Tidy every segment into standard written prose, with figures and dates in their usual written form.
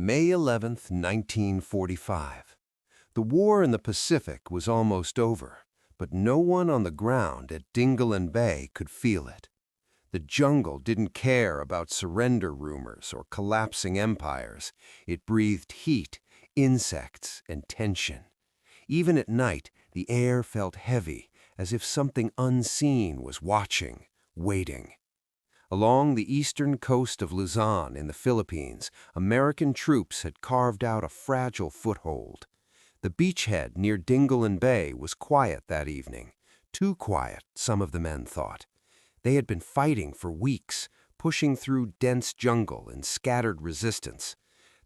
May 11th, 1945. The war in the Pacific was almost over, but no one on the ground at Dingalan Bay could feel it. The jungle didn't care about surrender rumors or collapsing empires. It breathed heat, insects, and tension. Even at night, the air felt heavy, as if something unseen was watching, waiting. Along the eastern coast of Luzon in the Philippines, American troops had carved out a fragile foothold. The beachhead near Dingalan Bay was quiet that evening. Too quiet, some of the men thought. They had been fighting for weeks, pushing through dense jungle and scattered resistance.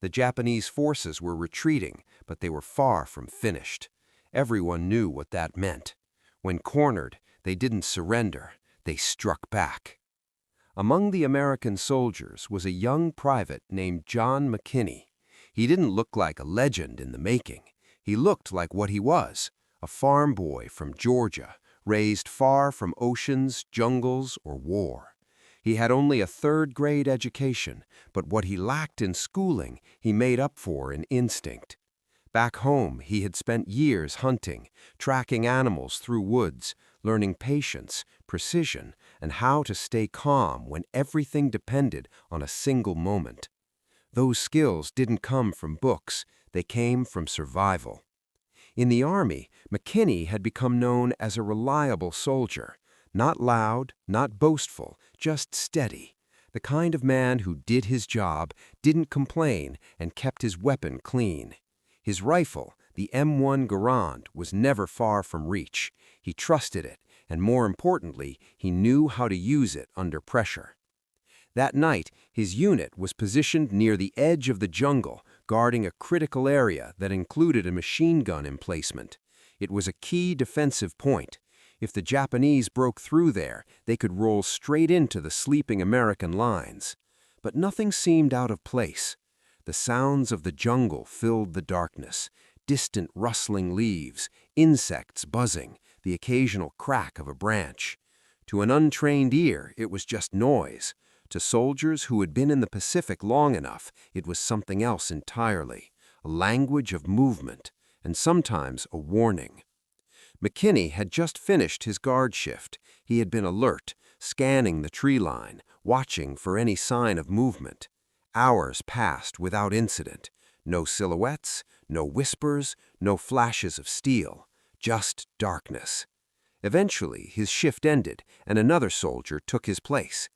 The Japanese forces were retreating, but they were far from finished. Everyone knew what that meant. When cornered, they didn't surrender, they struck back. Among the American soldiers was a young private named John McKinney. He didn't look like a legend in the making. He looked like what he was, a farm boy from Georgia, raised far from oceans, jungles, or war. He had only a third-grade education, but what he lacked in schooling, he made up for in instinct. Back home, he had spent years hunting, tracking animals through woods, learning patience, precision, and how to stay calm when everything depended on a single moment. Those skills didn't come from books, they came from survival. In the Army, McKinney had become known as a reliable soldier, not loud, not boastful, just steady, the kind of man who did his job, didn't complain, and kept his weapon clean. His rifle, the M1 Garand, was never far from reach. He trusted it, and more importantly, he knew how to use it under pressure. That night, his unit was positioned near the edge of the jungle, guarding a critical area that included a machine gun emplacement. It was a key defensive point. If the Japanese broke through there, they could roll straight into the sleeping American lines. But nothing seemed out of place. The sounds of the jungle filled the darkness, distant rustling leaves, insects buzzing, the occasional crack of a branch. To an untrained ear, it was just noise. To soldiers who had been in the Pacific long enough, it was something else entirely, a language of movement, and sometimes a warning. McKinney had just finished his guard shift. He had been alert, scanning the tree line, watching for any sign of movement. Hours passed without incident. No silhouettes, no whispers, no flashes of steel, just darkness. Eventually, his shift ended, and another soldier took his place.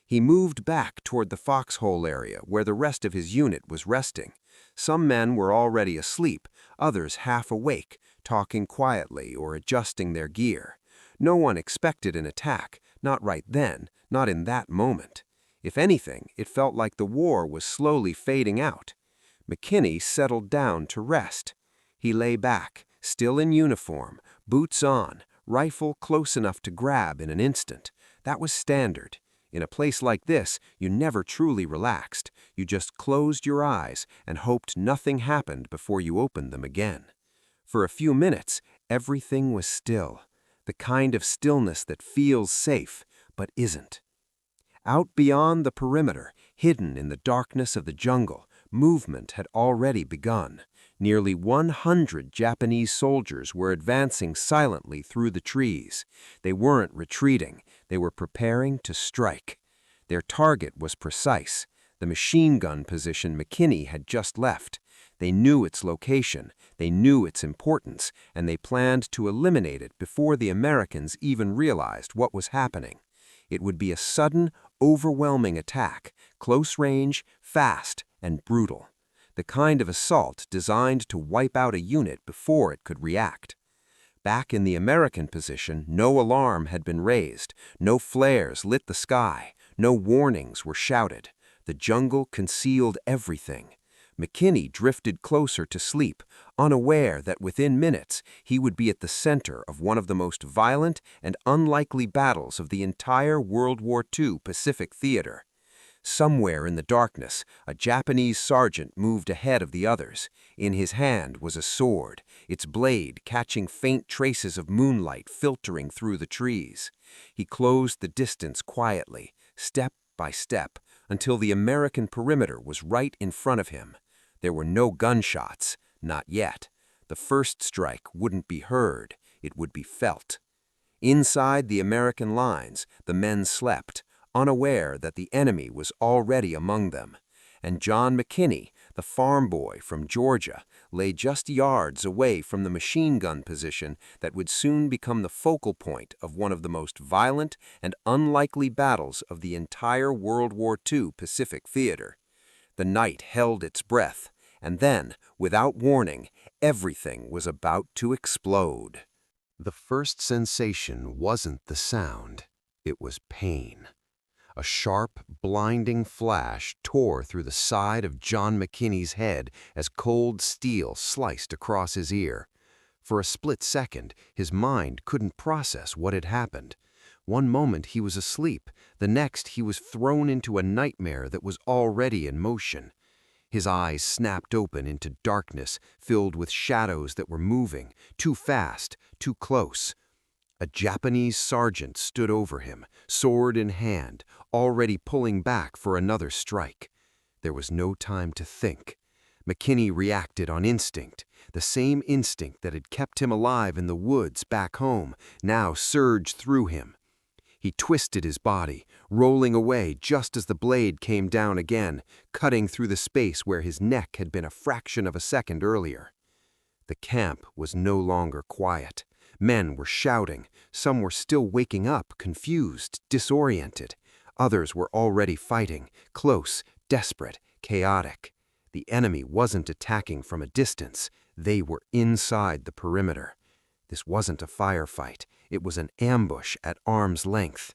He moved back toward the foxhole area where the rest of his unit was resting. Some men were already asleep, others half awake, talking quietly or adjusting their gear. No one expected an attack, not right then, not in that moment. If anything, it felt like the war was slowly fading out. McKinney settled down to rest. He lay back, still in uniform, boots on, rifle close enough to grab in an instant. That was standard. In a place like this, you never truly relaxed. You just closed your eyes and hoped nothing happened before you opened them again. For a few minutes, everything was still. The kind of stillness that feels safe, but isn't. Out beyond the perimeter, hidden in the darkness of the jungle, movement had already begun. Nearly 100 Japanese soldiers were advancing silently through the trees. They weren't retreating, they were preparing to strike. Their target was precise, the machine gun position McKinney had just left. They knew its location, they knew its importance, and they planned to eliminate it before the Americans even realized what was happening. It would be a sudden, overwhelming attack, close range, fast, and brutal. The kind of assault designed to wipe out a unit before it could react. Back in the American position, no alarm had been raised, no flares lit the sky, no warnings were shouted. The jungle concealed everything. McKinney drifted closer to sleep, unaware that within minutes he would be at the center of one of the most violent and unlikely battles of the entire World War II Pacific theater. Somewhere in the darkness, a Japanese sergeant moved ahead of the others. In his hand was a sword, its blade catching faint traces of moonlight filtering through the trees. He closed the distance quietly, step by step, until the American perimeter was right in front of him. There were no gunshots, not yet. The first strike wouldn't be heard, it would be felt. Inside the American lines, the men slept, unaware that the enemy was already among them. And John McKinney, the farm boy from Georgia, lay just yards away from the machine gun position that would soon become the focal point of one of the most violent and unlikely battles of the entire World War II Pacific theater. The night held its breath, and then, without warning, everything was about to explode. The first sensation wasn't the sound, it was pain. A sharp, blinding flash tore through the side of John McKinney's head as cold steel sliced across his ear. For a split second, his mind couldn't process what had happened. One moment he was asleep, the next he was thrown into a nightmare that was already in motion. His eyes snapped open into darkness filled with shadows that were moving, too fast, too close. A Japanese sergeant stood over him, sword in hand, already pulling back for another strike. There was no time to think. McKinney reacted on instinct. The same instinct that had kept him alive in the woods back home now surged through him. He twisted his body, rolling away just as the blade came down again, cutting through the space where his neck had been a fraction of a second earlier. The camp was no longer quiet. Men were shouting. Some were still waking up, confused, disoriented. Others were already fighting, close, desperate, chaotic. The enemy wasn't attacking from a distance. They were inside the perimeter. This wasn't a firefight. It was an ambush at arm's length.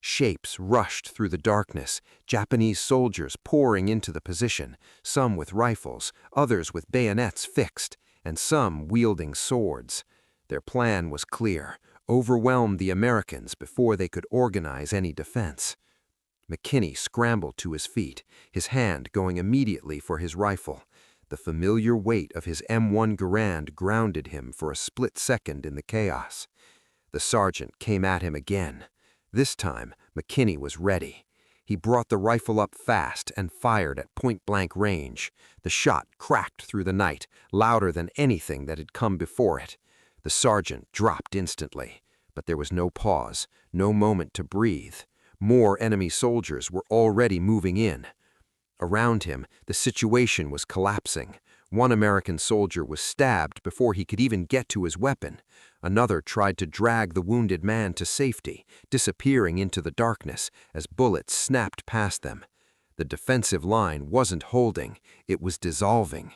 Shapes rushed through the darkness, Japanese soldiers pouring into the position, some with rifles, others with bayonets fixed, and some wielding swords. Their plan was clear: overwhelm the Americans before they could organize any defense. McKinney scrambled to his feet, his hand going immediately for his rifle. The familiar weight of his M1 Garand grounded him for a split second in the chaos. The sergeant came at him again. This time, McKinney was ready. He brought the rifle up fast and fired at point-blank range. The shot cracked through the night, louder than anything that had come before it. The sergeant dropped instantly, but there was no pause, no moment to breathe. More enemy soldiers were already moving in. Around him, the situation was collapsing. One American soldier was stabbed before he could even get to his weapon. Another tried to drag the wounded man to safety, disappearing into the darkness as bullets snapped past them. The defensive line wasn't holding, it was dissolving.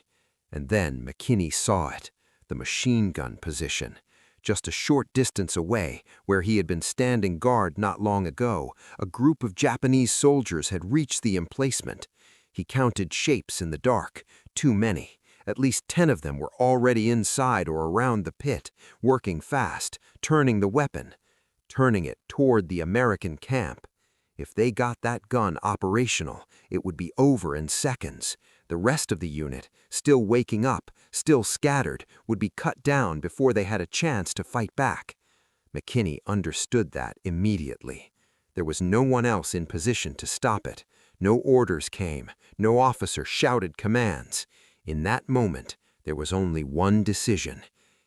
And then McKinney saw it. The machine gun position. Just a short distance away, where he had been standing guard not long ago, a group of Japanese soldiers had reached the emplacement. He counted shapes in the dark, too many. At least 10 of them were already inside or around the pit, working fast, turning the weapon, turning it toward the American camp. If they got that gun operational, it would be over in seconds. The rest of the unit, still waking up, still scattered, would be cut down before they had a chance to fight back. McKinney understood that immediately. There was no one else in position to stop it. No orders came, no officer shouted commands. In that moment, there was only one decision.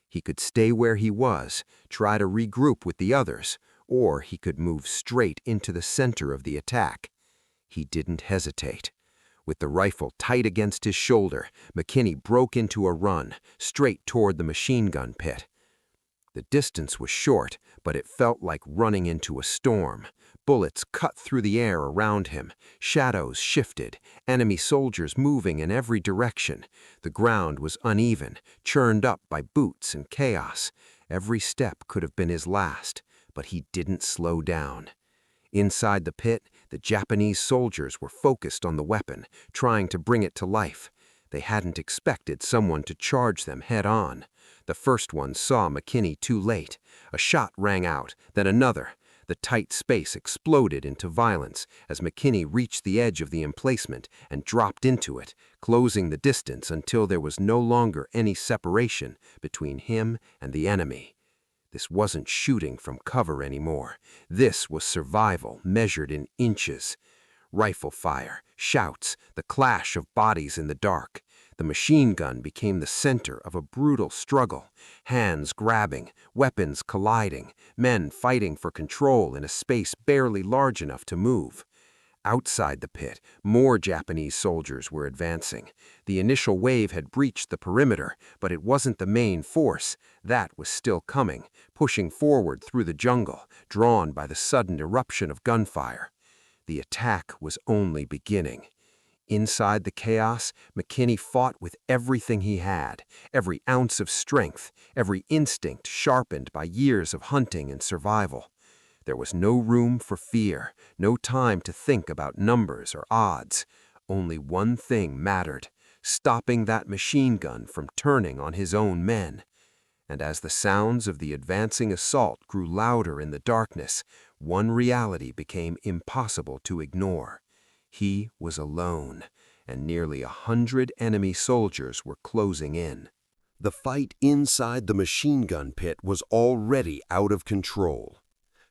He could stay where he was, try to regroup with the others, or he could move straight into the center of the attack. He didn't hesitate. With the rifle tight against his shoulder, McKinney broke into a run, straight toward the machine gun pit. The distance was short, but it felt like running into a storm. Bullets cut through the air around him. Shadows shifted, enemy soldiers moving in every direction. The ground was uneven, churned up by boots and chaos. Every step could have been his last, but he didn't slow down. Inside the pit, the Japanese soldiers were focused on the weapon, trying to bring it to life. They hadn't expected someone to charge them head-on. The first one saw McKinney too late. A shot rang out, then another. The tight space exploded into violence as McKinney reached the edge of the emplacement and dropped into it, closing the distance until there was no longer any separation between him and the enemy. This wasn't shooting from cover anymore. This was survival measured in inches. Rifle fire, shouts, the clash of bodies in the dark. The machine gun became the center of a brutal struggle, hands grabbing, weapons colliding, men fighting for control in a space barely large enough to move. Outside the pit, more Japanese soldiers were advancing. The initial wave had breached the perimeter, but it wasn't the main force. That was still coming, pushing forward through the jungle, drawn by the sudden eruption of gunfire. The attack was only beginning. Inside the chaos, McKinney fought with everything he had, every ounce of strength, every instinct sharpened by years of hunting and survival. There was no room for fear, no time to think about numbers or odds. Only one thing mattered: stopping that machine gun from turning on his own men. And as the sounds of the advancing assault grew louder in the darkness, one reality became impossible to ignore. He was alone, and nearly 100 enemy soldiers were closing in. The fight inside the machine gun pit was already out of control.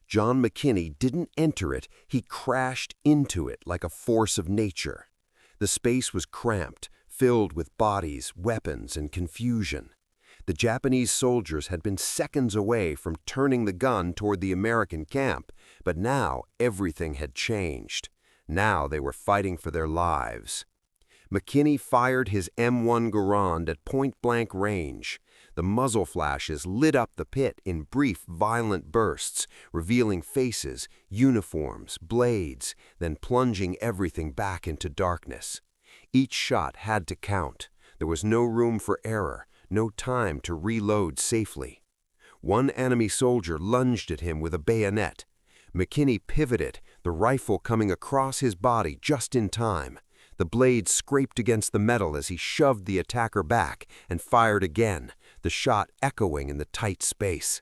John McKinney didn't enter it, he crashed into it like a force of nature. The space was cramped, filled with bodies, weapons, and confusion. The Japanese soldiers had been seconds away from turning the gun toward the American camp, but now everything had changed. Now they were fighting for their lives. McKinney fired his M1 Garand at point-blank range. The muzzle flashes lit up the pit in brief, violent bursts, revealing faces, uniforms, blades, then plunging everything back into darkness. Each shot had to count. There was no room for error, no time to reload safely. One enemy soldier lunged at him with a bayonet. McKinney pivoted, the rifle coming across his body just in time. The blade scraped against the metal as he shoved the attacker back and fired again, the shot echoing in the tight space.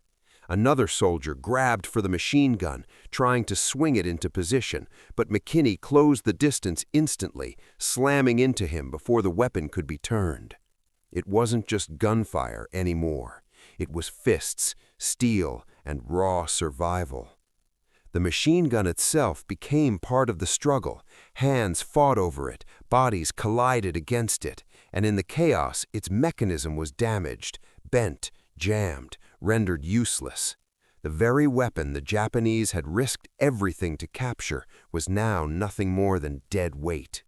Another soldier grabbed for the machine gun, trying to swing it into position, but McKinney closed the distance instantly, slamming into him before the weapon could be turned. It wasn't just gunfire anymore. It was fists, steel, and raw survival. The machine gun itself became part of the struggle. Hands fought over it, bodies collided against it, and in the chaos, its mechanism was damaged, bent, jammed, rendered useless. The very weapon the Japanese had risked everything to capture was now nothing more than dead weight.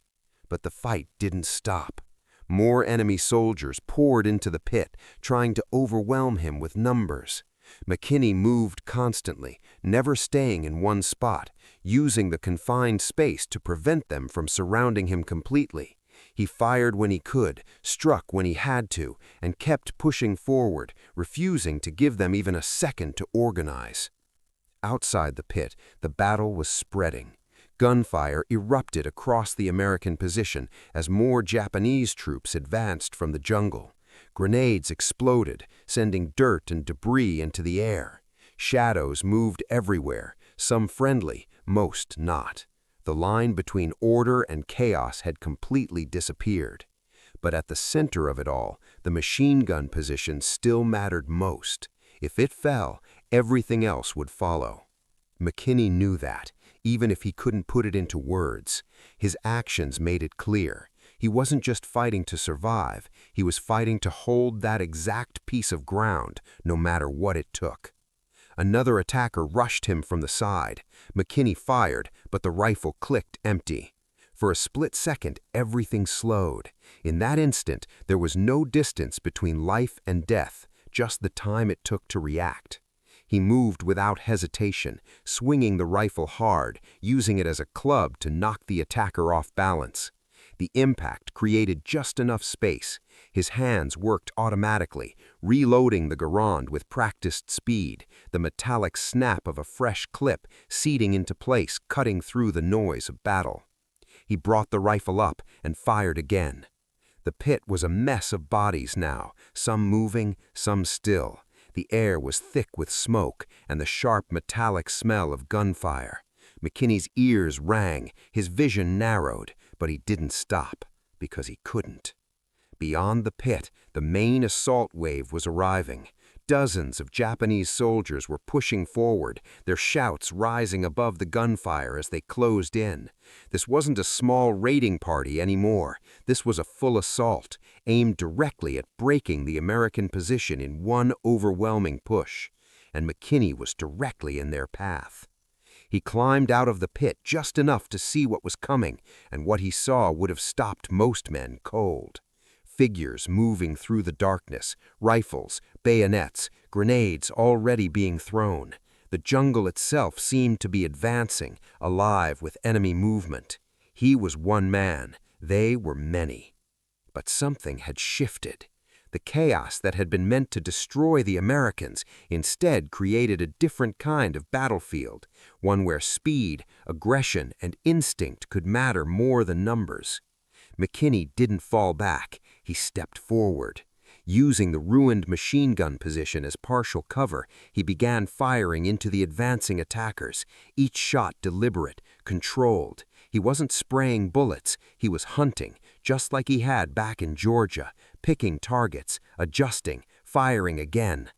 But the fight didn't stop. More enemy soldiers poured into the pit, trying to overwhelm him with numbers. McKinney moved constantly, never staying in one spot, using the confined space to prevent them from surrounding him completely. He fired when he could, struck when he had to, and kept pushing forward, refusing to give them even a second to organize. Outside the pit, the battle was spreading. Gunfire erupted across the American position as more Japanese troops advanced from the jungle. Grenades exploded, sending dirt and debris into the air. Shadows moved everywhere, some friendly, most not. The line between order and chaos had completely disappeared. But at the center of it all, the machine gun position still mattered most. If it fell, everything else would follow. McKinney knew that, even if he couldn't put it into words. His actions made it clear. He wasn't just fighting to survive, he was fighting to hold that exact piece of ground, no matter what it took. Another attacker rushed him from the side. McKinney fired, but the rifle clicked empty. For a split second, everything slowed. In that instant, there was no distance between life and death, just the time it took to react. He moved without hesitation, swinging the rifle hard, using it as a club to knock the attacker off balance. The impact created just enough space. His hands worked automatically, reloading the Garand with practiced speed, the metallic snap of a fresh clip seating into place, cutting through the noise of battle. He brought the rifle up and fired again. The pit was a mess of bodies now, some moving, some still. The air was thick with smoke and the sharp metallic smell of gunfire. McKinney's ears rang, his vision narrowed, but he didn't stop, because he couldn't. Beyond the pit, the main assault wave was arriving. Dozens of Japanese soldiers were pushing forward, their shouts rising above the gunfire as they closed in. This wasn't a small raiding party anymore. This was a full assault, aimed directly at breaking the American position in one overwhelming push. And McKinney was directly in their path. He climbed out of the pit just enough to see what was coming, and what he saw would have stopped most men cold. Figures moving through the darkness, rifles, bayonets, grenades already being thrown. The jungle itself seemed to be advancing, alive with enemy movement. He was one man, they were many. But something had shifted. The chaos that had been meant to destroy the Americans instead created a different kind of battlefield, one where speed, aggression, and instinct could matter more than numbers. McKinney didn't fall back, he stepped forward. Using the ruined machine gun position as partial cover, he began firing into the advancing attackers, each shot deliberate, controlled. He wasn't spraying bullets, he was hunting, just like he had back in Georgia, picking targets, adjusting, firing again.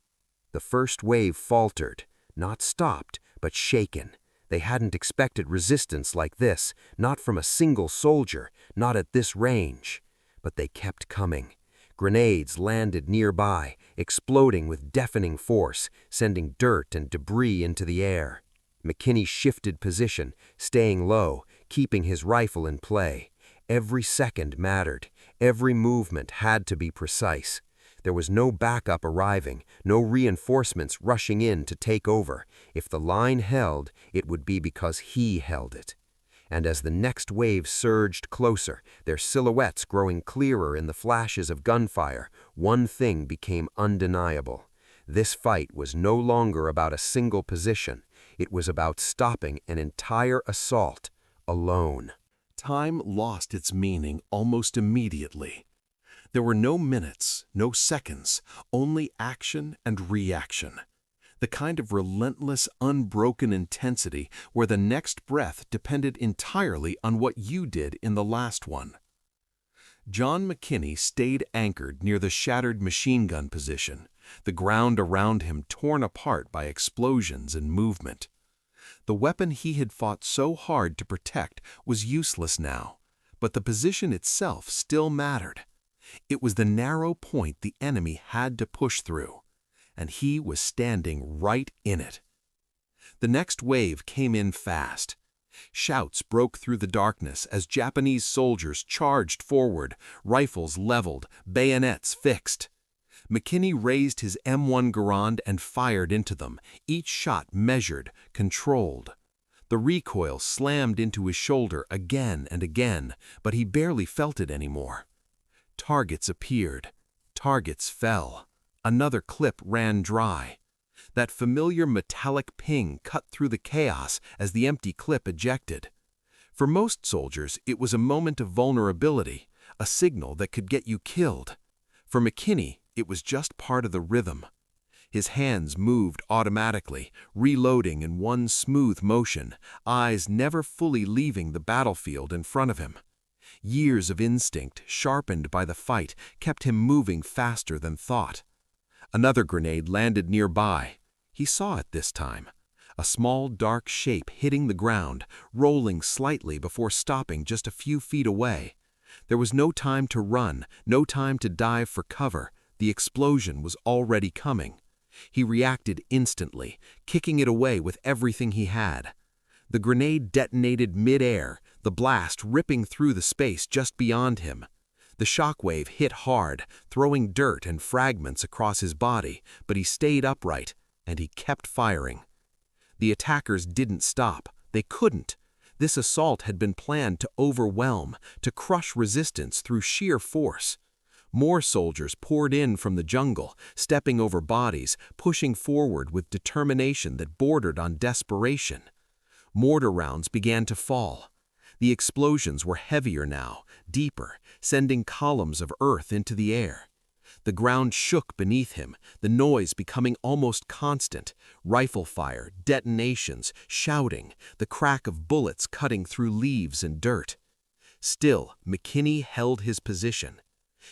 The first wave faltered, not stopped, but shaken. They hadn't expected resistance like this, not from a single soldier, not at this range. But they kept coming. Grenades landed nearby, exploding with deafening force, sending dirt and debris into the air. McKinney shifted position, staying low, keeping his rifle in play. Every second mattered. Every movement had to be precise. There was no backup arriving, no reinforcements rushing in to take over. If the line held, it would be because he held it. And as the next wave surged closer, their silhouettes growing clearer in the flashes of gunfire, one thing became undeniable. This fight was no longer about a single position. It was about stopping an entire assault, alone. Time lost its meaning almost immediately. There were no minutes, no seconds, only action and reaction. The kind of relentless, unbroken intensity where the next breath depended entirely on what you did in the last one. John McKinney stayed anchored near the shattered machine gun position, the ground around him torn apart by explosions and movement. The weapon he had fought so hard to protect was useless now, but the position itself still mattered. It was the narrow point the enemy had to push through, and he was standing right in it. The next wave came in fast. Shouts broke through the darkness as Japanese soldiers charged forward, rifles leveled, bayonets fixed. McKinney raised his M1 Garand and fired into them, each shot measured, controlled. The recoil slammed into his shoulder again and again, but he barely felt it anymore. Targets appeared. Targets fell. Another clip ran dry. That familiar metallic ping cut through the chaos as the empty clip ejected. For most soldiers, it was a moment of vulnerability, a signal that could get you killed. For McKinney, it was just part of the rhythm. His hands moved automatically, reloading in one smooth motion, eyes never fully leaving the battlefield in front of him. Years of instinct, sharpened by the fight, kept him moving faster than thought. Another grenade landed nearby. He saw it this time. A small, dark shape hitting the ground, rolling slightly before stopping just a few feet away. There was no time to run, no time to dive for cover. The explosion was already coming. He reacted instantly, kicking it away with everything he had. The grenade detonated mid-air, the blast ripping through the space just beyond him. The shockwave hit hard, throwing dirt and fragments across his body, but he stayed upright, and he kept firing. The attackers didn't stop. They couldn't. This assault had been planned to overwhelm, to crush resistance through sheer force. More soldiers poured in from the jungle, stepping over bodies, pushing forward with determination that bordered on desperation. Mortar rounds began to fall. The explosions were heavier now, deeper, sending columns of earth into the air. The ground shook beneath him, the noise becoming almost constant. Rifle fire, detonations, shouting, the crack of bullets cutting through leaves and dirt. Still, McKinney held his position.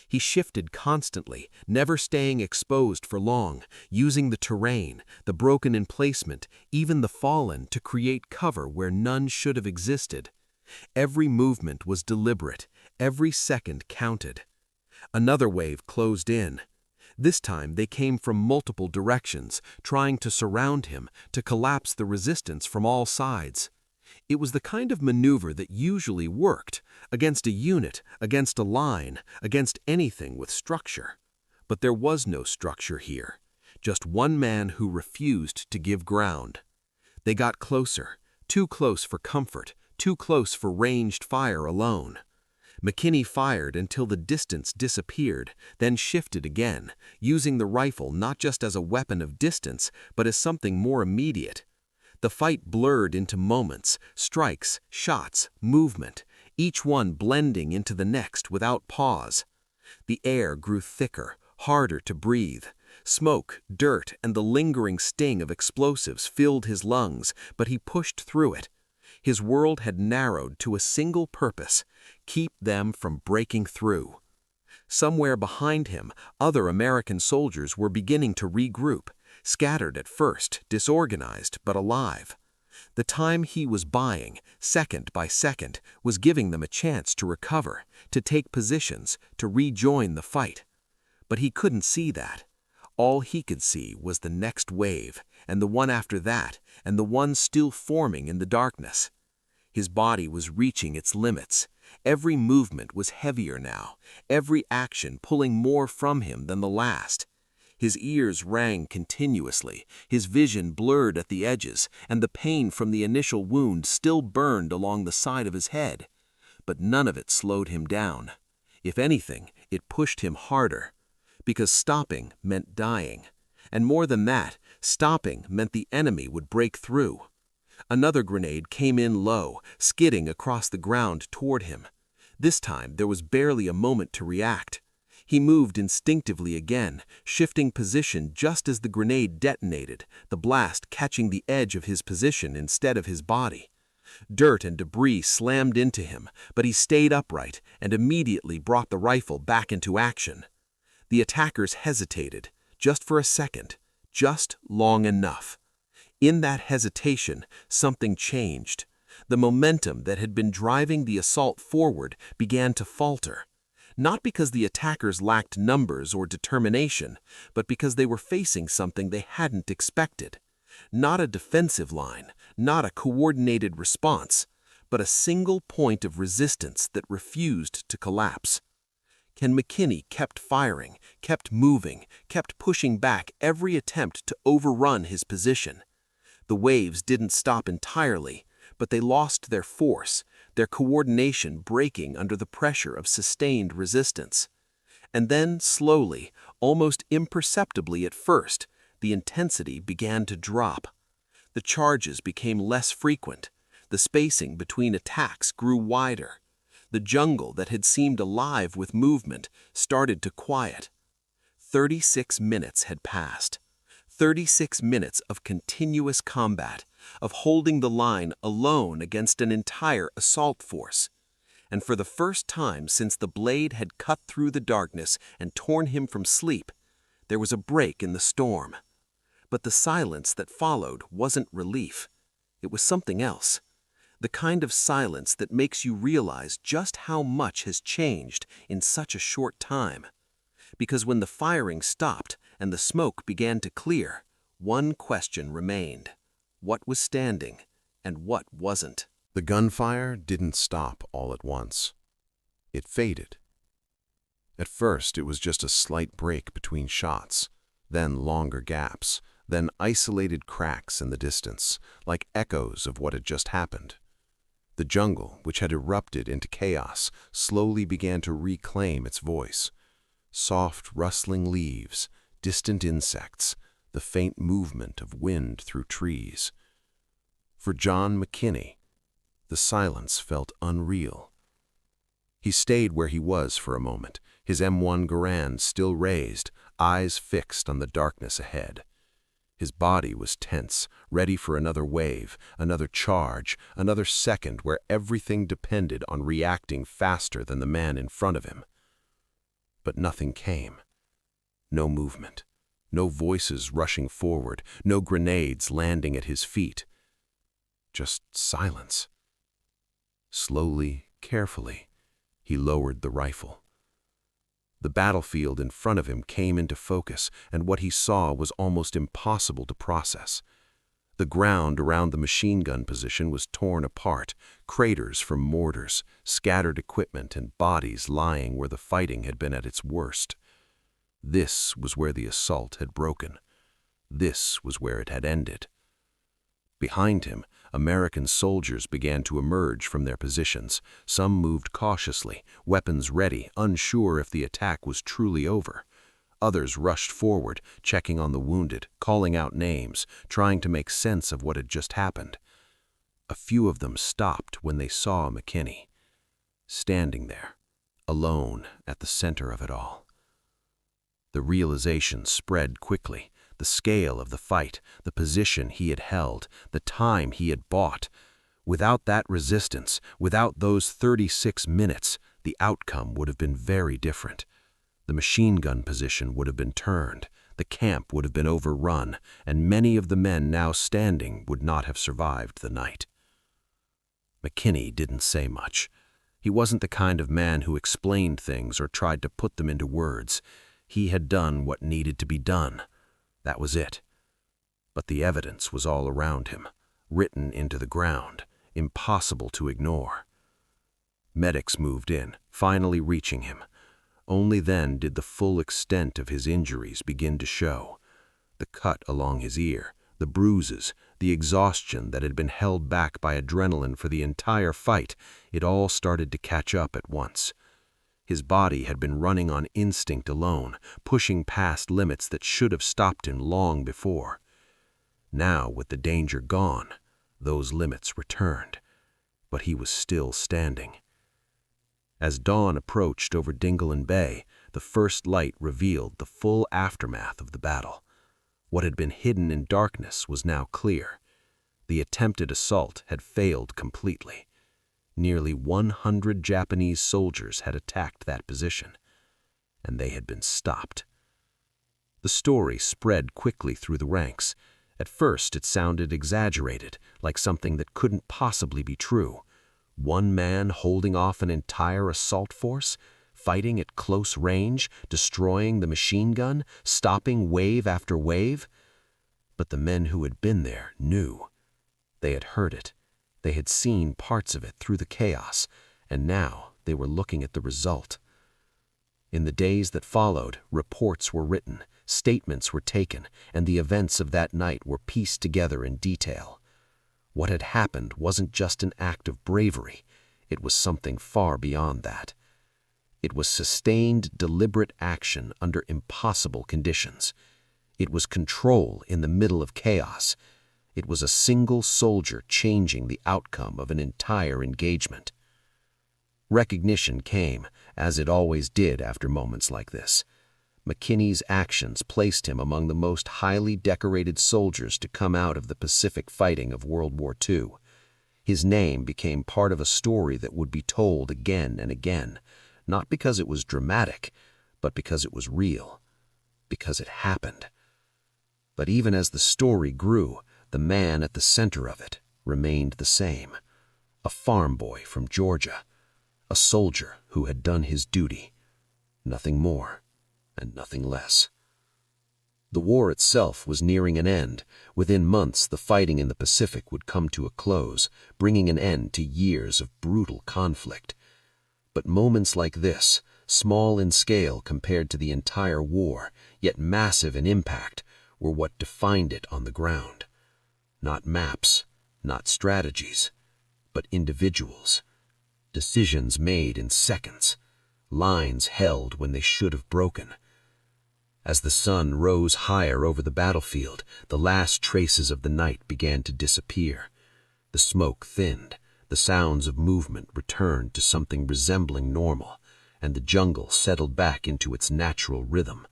He shifted constantly, never staying exposed for long, using the terrain, the broken emplacement, even the fallen to create cover where none should have existed. Every movement was deliberate, every second counted. Another wave closed in. This time they came from multiple directions, trying to surround him, to collapse the resistance from all sides. It was the kind of maneuver that usually worked, against a unit, against a line, against anything with structure. But there was no structure here, just one man who refused to give ground. They got closer, too close for comfort, too close for ranged fire alone. McKinney fired until the distance disappeared, then shifted again, using the rifle not just as a weapon of distance, but as something more immediate. The fight blurred into moments, strikes, shots, movement, each one blending into the next without pause. The air grew thicker, harder to breathe. Smoke, dirt, and the lingering sting of explosives filled his lungs, but he pushed through it. His world had narrowed to a single purpose: keep them from breaking through. Somewhere behind him, other American soldiers were beginning to regroup, scattered at first, disorganized but alive. The time he was buying, second by second, was giving them a chance to recover, to take positions, to rejoin the fight. But he couldn't see that. All he could see was the next wave, and the one after that, and the one still forming in the darkness. His body was reaching its limits. Every movement was heavier now, every action pulling more from him than the last. His ears rang continuously, his vision blurred at the edges, and the pain from the initial wound still burned along the side of his head. But none of it slowed him down. If anything, it pushed him harder. Because stopping meant dying. And more than that, stopping meant the enemy would break through. Another grenade came in low, skidding across the ground toward him. This time there was barely a moment to react. He moved instinctively again, shifting position just as the grenade detonated, the blast catching the edge of his position instead of his body. Dirt and debris slammed into him, but he stayed upright and immediately brought the rifle back into action. The attackers hesitated, just for a second, just long enough. In that hesitation, something changed. The momentum that had been driving the assault forward began to falter. Not because the attackers lacked numbers or determination, but because they were facing something they hadn't expected. Not a defensive line, not a coordinated response, but a single point of resistance that refused to collapse. Ken McKinney kept firing, kept moving, kept pushing back every attempt to overrun his position. The waves didn't stop entirely, but they lost their force, their coordination breaking under the pressure of sustained resistance. And then, slowly, almost imperceptibly at first, the intensity began to drop. The charges became less frequent. The spacing between attacks grew wider. The jungle that had seemed alive with movement started to quiet. 36 minutes had passed. 36 minutes of continuous combat, of holding the line alone against an entire assault force. And for the first time since the blade had cut through the darkness and torn him from sleep, there was a break in the storm. But the silence that followed wasn't relief. It was something else. The kind of silence that makes you realize just how much has changed in such a short time. Because when the firing stopped and the smoke began to clear, one question remained: what was standing and what wasn't? The gunfire didn't stop all at once. It faded. At first, it was just a slight break between shots, then longer gaps, then isolated cracks in the distance, like echoes of what had just happened. The jungle, which had erupted into chaos, slowly began to reclaim its voice. Soft, rustling leaves, distant insects, the faint movement of wind through trees. For John McKinney, the silence felt unreal. He stayed where he was for a moment, his M1 Garand still raised, eyes fixed on the darkness ahead. His body was tense, ready for another wave, another charge, another second where everything depended on reacting faster than the man in front of him. But nothing came. No movement. No voices rushing forward. No grenades landing at his feet. Just silence. Slowly, carefully, he lowered the rifle. The battlefield in front of him came into focus, and what he saw was almost impossible to process. The ground around the machine gun position was torn apart, craters from mortars, scattered equipment, and bodies lying where the fighting had been at its worst. This was where the assault had broken. This was where it had ended. Behind him, American soldiers began to emerge from their positions. Some moved cautiously, weapons ready, unsure if the attack was truly over. Others rushed forward, checking on the wounded, calling out names, trying to make sense of what had just happened. A few of them stopped when they saw McKinney, standing there, alone at the center of it all. The realization spread quickly. The scale of the fight, the position he had held, the time he had bought. Without that resistance, without those 36 minutes, the outcome would have been very different. The machine gun position would have been turned, the camp would have been overrun, and many of the men now standing would not have survived the night. McKinney didn't say much. He wasn't the kind of man who explained things or tried to put them into words. He had done what needed to be done. That was it. But the evidence was all around him, written into the ground, impossible to ignore. Medics moved in, finally reaching him. Only then did the full extent of his injuries begin to show. The cut along his ear, the bruises, the exhaustion that had been held back by adrenaline for the entire fight, it all started to catch up at once. His body had been running on instinct alone, pushing past limits that should have stopped him long before. Now, with the danger gone, those limits returned, but he was still standing. As dawn approached over Dingalan Bay, the first light revealed the full aftermath of the battle. What had been hidden in darkness was now clear. The attempted assault had failed completely. Nearly 100 Japanese soldiers had attacked that position, and they had been stopped. The story spread quickly through the ranks. At first it sounded exaggerated, like something that couldn't possibly be true. One man holding off an entire assault force, fighting at close range, destroying the machine gun, stopping wave after wave. But the men who had been there knew. They had heard it. They had seen parts of it through the chaos, and now they were looking at the result. In the days that followed, reports were written, statements were taken, and the events of that night were pieced together in detail. What had happened wasn't just an act of bravery. It was something far beyond that. It was sustained, deliberate action under impossible conditions. It was control in the middle of chaos. It was a single soldier changing the outcome of an entire engagement. Recognition came, as it always did after moments like this. McKinney's actions placed him among the most highly decorated soldiers to come out of the Pacific fighting of World War II. His name became part of a story that would be told again and again, not because it was dramatic, but because it was real, because it happened. But even as the story grew, the man at the center of it remained the same. A farm boy from Georgia, a soldier who had done his duty, nothing more and nothing less. The war itself was nearing an end. Within months, the fighting in the Pacific would come to a close, bringing an end to years of brutal conflict. But moments like this, small in scale compared to the entire war, yet massive in impact, were what defined it on the ground. Not maps, not strategies, but individuals. Decisions made in seconds, lines held when they should have broken. As the sun rose higher over the battlefield, the last traces of the night began to disappear. The smoke thinned, the sounds of movement returned to something resembling normal, and the jungle settled back into its natural rhythm.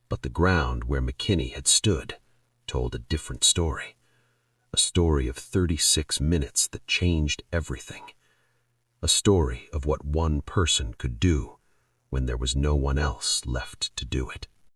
But the ground where McKinney had stood told a different story. A story of 36 minutes that changed everything. A story of what one person could do when there was no one else left to do it.